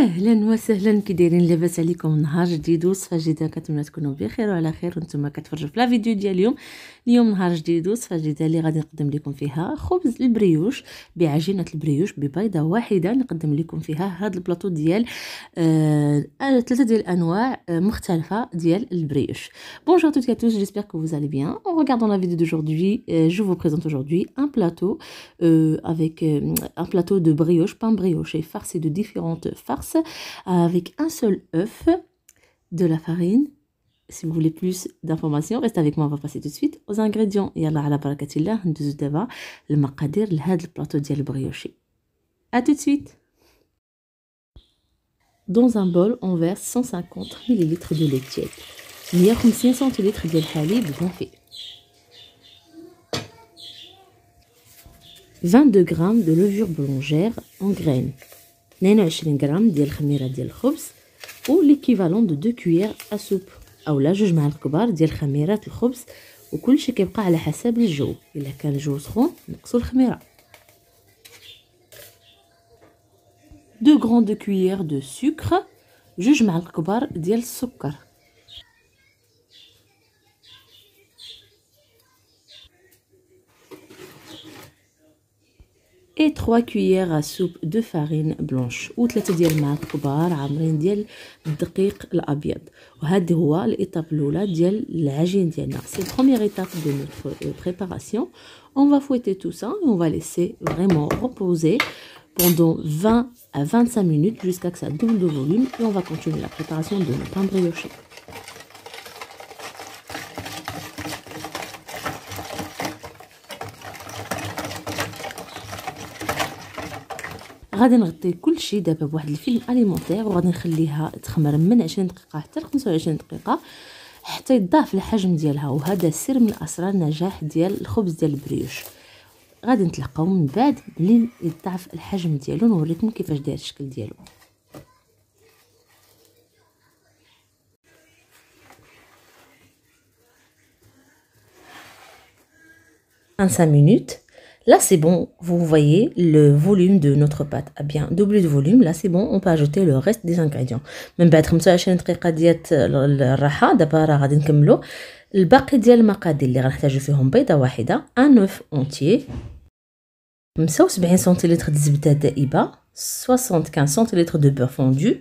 اهلا وسهلا، كي دايرين؟ لاباس عليكم؟ نهار جديد وصفه جديده، كنتمنى تكونوا بخير وعلى خير وانتم كتفرجوا في لا فيديو ديال اليوم نهار جديد وصفه جديده اللي غادي نقدم لكم فيها خبز البريوش بعجينه البريوش ببيضه واحده. نقدم لكم فيها هذا البلاطو ديال ثلاثه ديال الانواع مختلفه ديال البريوش. Bonjour à toutes et à tous, j'espère que vous allez bien. En regardant la vidéo d'aujourd'hui, je vous présente aujourd'hui un plateau avec un plateau de brioche, pain brioché farci de différentes farces, avec un seul œuf, de la farine. Si vous voulez plus d'informations, restez avec moi, on va passer tout de suite aux ingrédients. Yalla ala barakatillah, ندوزو دابا المقادير لهذا البلاطو ديال البريوشي. À tout de suite. Dans un bol, on verse 150 ml de lait tiède. 150 centilitres ديال الحليب غنفي. 22 grammes de levure boulangère en graines. 22 grammes ديال الخميره ديال الخبز و l'équivalent de 2 cuillères à soupe اولا 2 معالق كبار ديال خميرات الخبز، وكلشي كيبقى على حسب الجو. الا كان الجو سخون نقصوا الخميره. 2 grandes cuillères de sucre، 2 معالق كبار ديال السكر. et 3 cuillères à soupe de farine blanche و 3 ديال المعالق كبار عامرين ديال الدقيق الابيض. وهذا هو الايطاب الاولى ديال العجين ديالنا. سي la première étape de notre préparation. On va fouetter tout ça et on va laisser vraiment reposer pendant 20 à 25 minutes jusqu'à que ça double de volume, et on va continuer la préparation de nos pains briochés. غادي نغطي كلشي دابا بواحد الفيلم اليمونتير وغادي نخليها تخمر من 20 دقيقه حتى ل 25 دقيقه حتى يضاعف الحجم ديالها. وهذا سر من اسرار النجاح ديال الخبز ديال البريوش. غادي نتلاقاو من بعد ملي يضاعف الحجم ديالو نوريكم كيفاش داير الشكل ديالو. 25 minutes. Là c'est bon, vous voyez le volume de notre pâte a bien doublé de volume. Là c'est bon, on peut ajouter le reste des ingrédients. من بعد 25 دقيقة ديال الراحة دابا راه غادي نكملو الباقي ديال المقادير اللي غنحتاجو فيهم. بيضة واحدة، ان œuf entier، 75 سنتيلتر د الزبدة دائبة، 75 سنتيلتر de beurre fondu،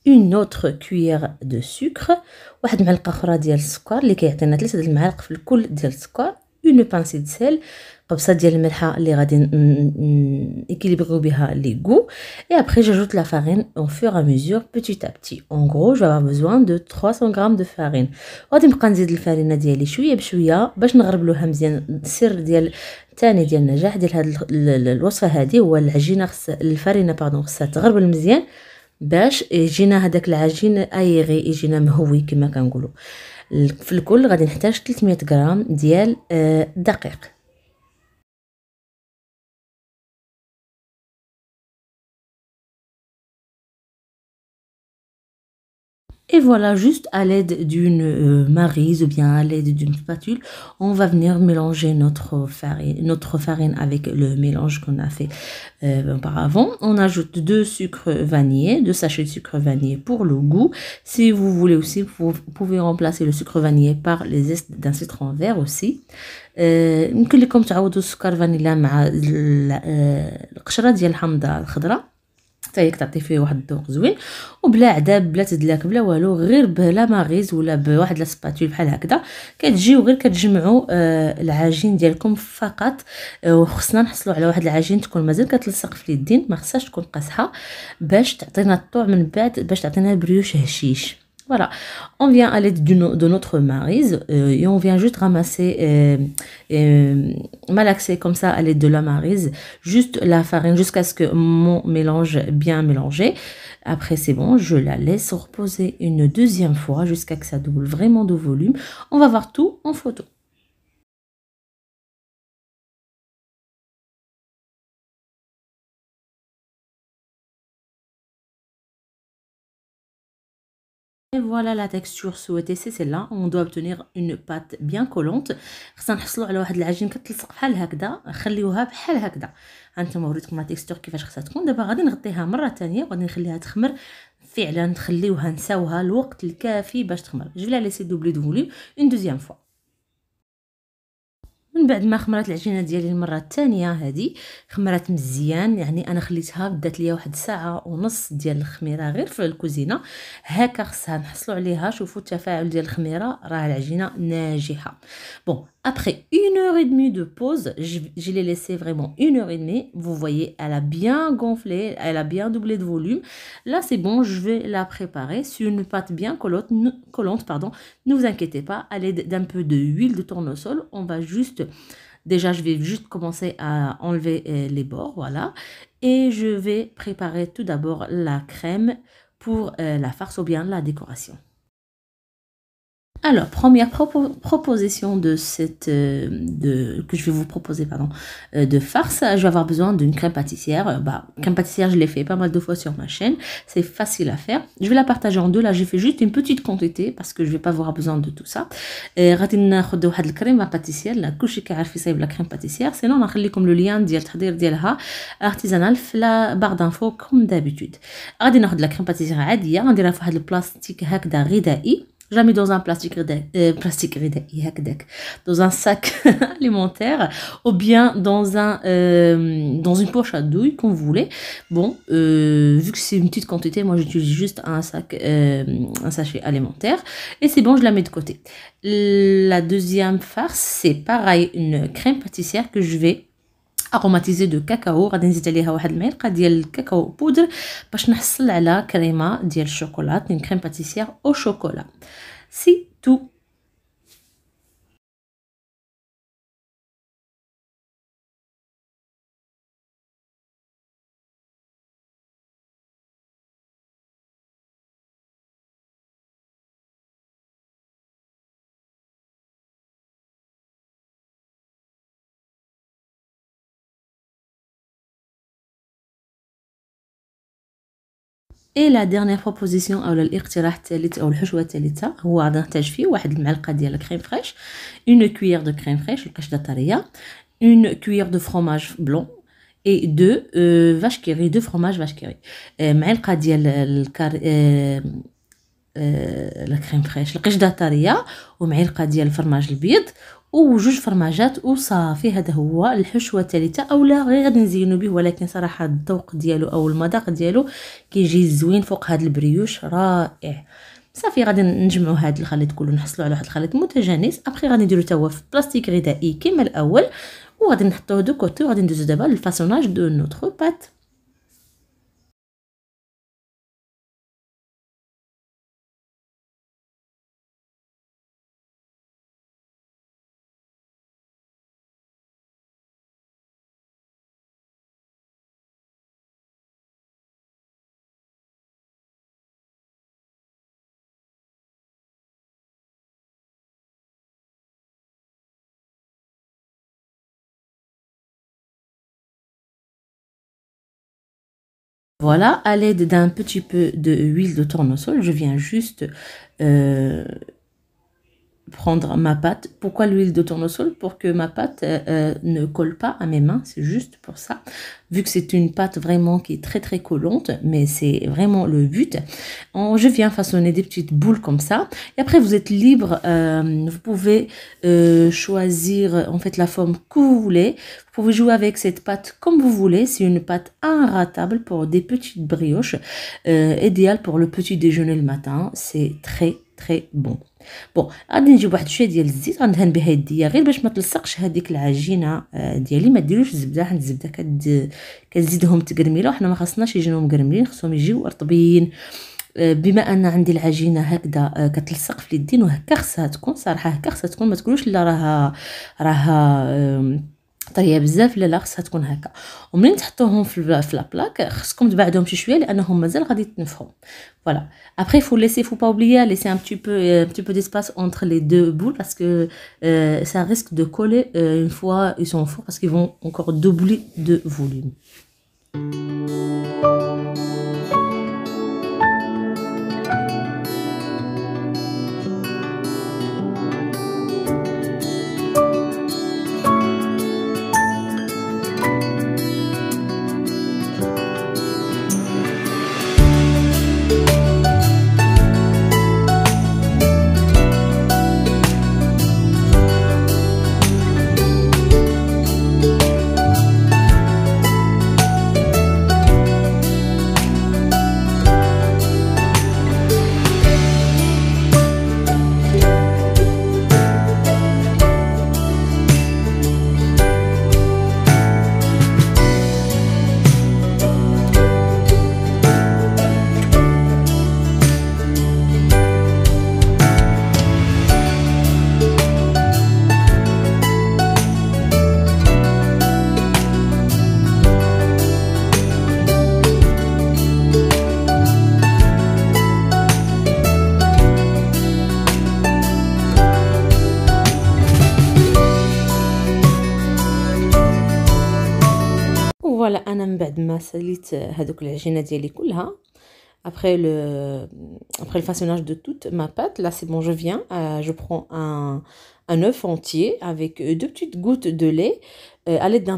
une autre cuillère de sucre، واحد المعلقه اخرى ديال السكر اللي كيعطينا 3 د المعالق في الكل ديال السكر، une pincée de sel، قبصه ديال الملحه اللي غادي نيكيليبريو بها لي غو. et après j'ajoute la farine au fur et à mesure petit à petit. en gros je vais avoir besoin de 300 grammes de farine. غادي نبقى نزيد الفارينه ديالي شويه بشويه باش نغربلوها مزيان. السر ديال الثاني ديال النجاح ديال هذه الوصفه هذه هو العجينه الفارينه خصها تغربل مزيان باش يجينا هذاك العجين ايغي، يجينا مهوي كما كنقولوا. في الكل غادي نحتاج 300 غرام ديال الدقيق. Et voilà, juste à l'aide d'une maryse ou bien à l'aide d'une spatule, on va venir mélanger notre farine avec le mélange qu'on a fait auparavant. On ajoute 2 sucres vanillés, 2 sachets de sucre vanillé pour le goût. Si vous voulez aussi, vous pouvez remplacer le sucre vanillé par les zestes d'un citron vert aussi. يمكن لكم تعوضوا السكر فانيلا مع القشره ديال الحامضه الخضراء حتى هي كتعطي فيه واحد الذوق زوين، وبلا عذاب بلا تدلاك بلا والو، غير بلا ماغيز ولا بواحد لا سباتول بحال هكذا كتجيو غير كتجمعوا العجين ديالكم فقط. وخصنا نحصلوا على واحد العجين تكون مازال كتلصق في اليدين، ما خصهاش تكون قاصحه باش تعطينا الطعم من بعد، باش تعطينا البريوش هشيش. Voilà, on vient à l'aide de notre maryse et on vient juste ramasser, malaxer comme ça à l'aide de la maryse, juste la farine jusqu'à ce que mon mélange bien mélangé. Après c'est bon, je la laisse reposer une deuxième fois jusqu'à que ça double vraiment de volume. On va voir tout en photo. Et voilà la texture souhaitée, c'est celle-là. On doit obtenir une pâte bien collante. خصنا نحصلوا على واحد العجين كتلصق بحال هكذا، خليوها بحال هكذا. هانتوما وريتكم لا تكستور كيفاش خصها تكون. دابا غادي نغطيها مره ثانيه وغادي نخليها تخمر. فعلا نخليوها نساوها الوقت الكافي باش تخمر. جو في لا ليسي دوبلي دو فوليوم اون دوزيام فوا. من بعد ما خمرات العجينه ديالي المره الثانيه هذه خمرات مزيان، يعني انا خليتها بدات ليا واحد ساعه ونص ديال الخميره غير في الكوزينه هكا خصها نحصلوا عليها. شوفوا التفاعل ديال الخميره، راه العجينه ناجحه. بون après 1 heure et demie de pause, je l'ai laissé vraiment 1 heure et demie. Vous voyez, elle a bien gonflé, elle a bien doublé de volume. Là, c'est bon, je vais la préparer sur une pâte bien collante, pardon. Ne vous inquiétez pas, à l'aide d'un peu d'huile de tournesol, on va juste, déjà, je vais juste commencer à enlever les bords, voilà. Et je vais préparer tout d'abord la crème pour la farce ou bien la décoration. Alors, première proposition de que je vais vous proposer, pardon, de farce. Je vais avoir besoin d'une crème pâtissière. Crème pâtissière, je l'ai fait pas mal de fois sur ma chaîne. C'est facile à faire. Je vais la partager en deux. Là, j'ai fait juste une petite quantité parce que je vais pas avoir besoin de tout ça. غادي ناخذ واحد الكريمه باتيسير. لا كلشي كيعرف يصايب لا كريم باتيسير. سينو نخليكم لو لين ديال التحضير ديالها ارتيزانال في لا بار دانفو كوم دابيتود. غادي ناخذ لا كريم باتيسير عاديه، غنديرها في واحد البلاستيك هكذا غذائي. J'ai mis dans un plastique dans un sac alimentaire ou bien dans une poche à douille comme vous voulez. Bon, vu que c'est une petite quantité, moi j'utilise juste un sachet alimentaire et c'est bon, je la mets de côté. La deuxième farce, c'est pareil, une crème pâtissière que je vais aromatisé de cacao. غادي نزيد عليها واحد المعلقه ديال الكاكاو بودر باش نحصل على كريمه ديال الشوكولات، une crème pâtissière au chocolat. C'est tout. Et la dernière proposition او الاقتراح الثالث او الحشوه الثالثه هو غادي نحتاج فيه واحد المعلقه ديال الكريم فريش، une cuillère de crème fraîche القشده طريه، une cuillère de fromage blanc et deux vache qui rit, deux fromages vache qui rit، معلقه ديال لا كريم فريش القشده طريه ومعلقه ديال الفرماج البيض وجوج فرماجات وصافي. هذا هو الحشوه الثالثه، او لا غير غادي نزينو به، ولكن صراحه الذوق ديالو او المذاق ديالو كيجي زوين فوق هذا البريوش رائع. صافي غادي نجمعوا هذا الخليط كله، نحصلوا على واحد الخليط متجانس. ابخي غادي نديرو تا هو في بلاستيك غذائي كما الاول وغادي نحطوه دو كوتي وغادي ندوزو دابا للفاسوناج دو نوتر بات. Voilà, à l'aide d'un petit peu de huile de tournesol, je viens juste prendre ma pâte. Pourquoi l'huile de tournesol? Pour que ma pâte ne colle pas à mes mains, c'est juste pour ça. Vu que c'est une pâte vraiment qui est très très collante, mais c'est vraiment le but. Je viens façonner des petites boules comme ça. Et après vous êtes libre, vous pouvez choisir en fait la forme que vous voulez. Vous pouvez jouer avec cette pâte comme vous voulez. C'est une pâte inratable pour des petites brioches, idéale pour le petit déjeuner le matin. C'est très très bon. بون غادي نجيب واحد شويه ديال الزيت غندهن بها يديا غير باش ما تلصقش هذيك العجينه ديالي. ما ديروش الزبده، حيت الزبده كتزيدهم تقرميله وحنا ما خاصناش يجيو مقرملين، خصهم يجيو رطبين. بما ان عندي العجينه هكذا كتلصق في اليدين وهكا خصها تكون، صراحه هكا خصها تكون، ما تقولوش لا راها طريه بزاف، لا خصها تكون هكا. ومنين تحطوهم في لابلاك خصكم تبعدوهم شي شويه لانهم مازال غادي يتنفخوا. Voilà. Après, faut pas oublier, laisser un petit peu d'espace entre les deux boules parce que ça risque de coller une fois ils sont au four parce qu'ils vont encore doubler de volume. فوالا انا من بعد ما ساليت هذوك العجينه ديالي كلها après le façonnage de toute ma pâte, là c'est bon, je viens, je prends un œuf entier avec deux petites gouttes de lait à l'aide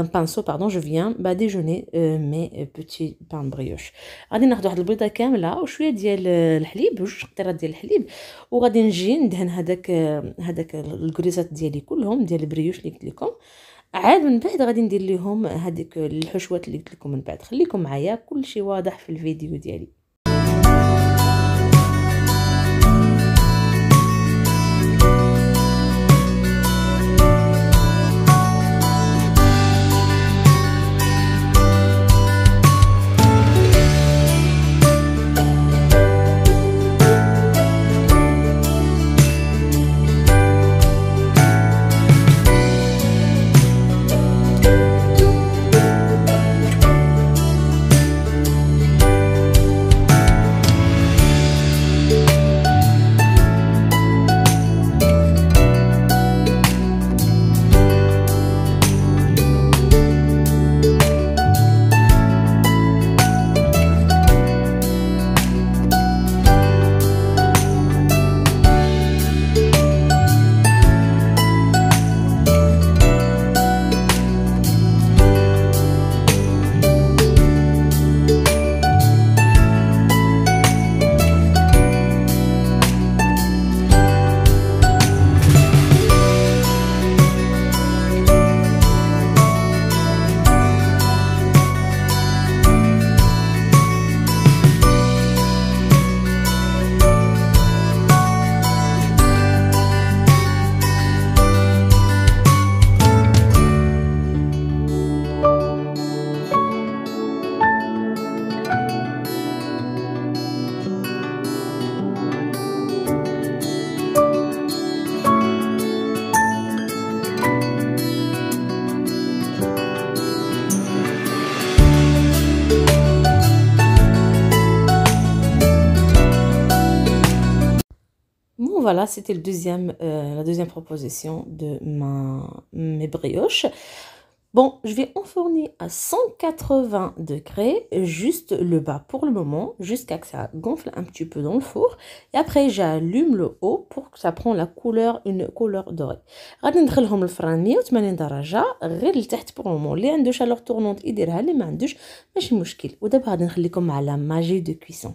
un pinceau, pardon, je viens déjeuner mes petits pains brioche. غادي ناخذ واحد البيضه كامله وشويه ديال الحليب، جوج قطرات ديال الحليب، وغادي نجي ندهن هذاك الكريزات ديالي كلهم ديال البريوش اللي قلت لكم. عاد من بعد غادي ندير لهم هذيك الحشوات اللي قلت لكم من بعد. خليكم معايا كلشي واضح في الفيديو ديالي. Voilà, c'était la deuxième proposition de mes brioches. Bon, je vais enfourner à 180 degrés, juste le bas pour le moment, jusqu'à que ça gonfle un petit peu dans le four. Et après, j'allume le haut pour que ça prenne une couleur dorée. غادي ندخلهم الفران 180 درجة غير لتحت pour le moment. اللي عنده شالور طورنونط يديرها، اللي ما عندوش ماشي مشكل. ودابا غادي نخليكم مع لا ماجي دو كويسون.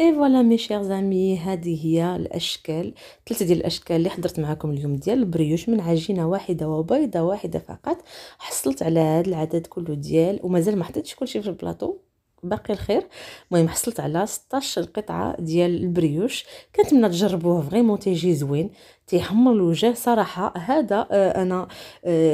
اي فوالا مي شيرز امي، هذه هي الاشكال، 3 ديال الاشكال اللي حضرت معكم اليوم ديال البريوش من عجينه واحده وبيضه واحده فقط. حصلت على هذا العدد كله ديال، ومازال ما حطيتش كلشي في البلاطو، باقي الخير. المهم حصلت على 16 قطعه ديال البريوش. كنتمنى تجربوه، فريمون تيجي زوين، تيحمر الوجه صراحه. هذا انا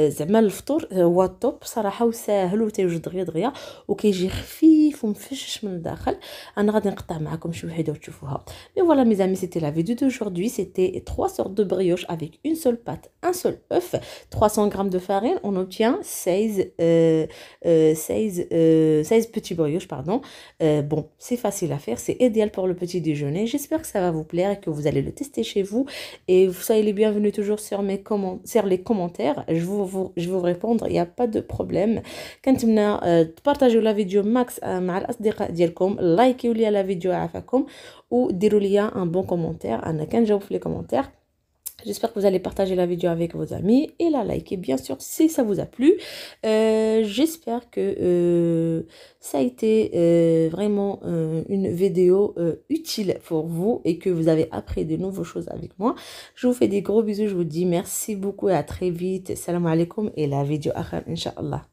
زعما الفطور هو الطوب صراحه، وساهل وتيوجد دغيا وكيجي خفيف ومفشش من الداخل. انا غادي نقطع معكم شي وحده وتشوفوها. Mais voilà mes amis, c'était la vidéo d'aujourd'hui. C'était 3 sortes de brioches avec une seule pâte, un seul œuf, 300 g de farine. On obtient 16 petits brioches, pardon. Bon, c'est facile à faire, c'est idéal pour le petit déjeuner. J'espère que ça va vous plaire et que vous allez le tester chez vous. Et vous soyez les bienvenus toujours sur les commentaires. Je vais vous répondre, il n'y a pas de problème. كنتمنى تبارطاجيو لا فيديو ماكس مع الاصدقاء ديالكم، لايكيو لي لا فيديو عافاكم، وديروا لي un bon commentaire. انا كنجاوب في les commentaires. J'espère que vous allez partager la vidéo avec vos amis et la liker bien sûr si ça vous a plu. J'espère que ça a été vraiment une vidéo utile pour vous et que vous avez appris de nouvelles choses avec moi. Je vous fais des gros bisous, je vous dis merci beaucoup et à très vite. Salam alaikum et la vidéo akhir Inch'Allah.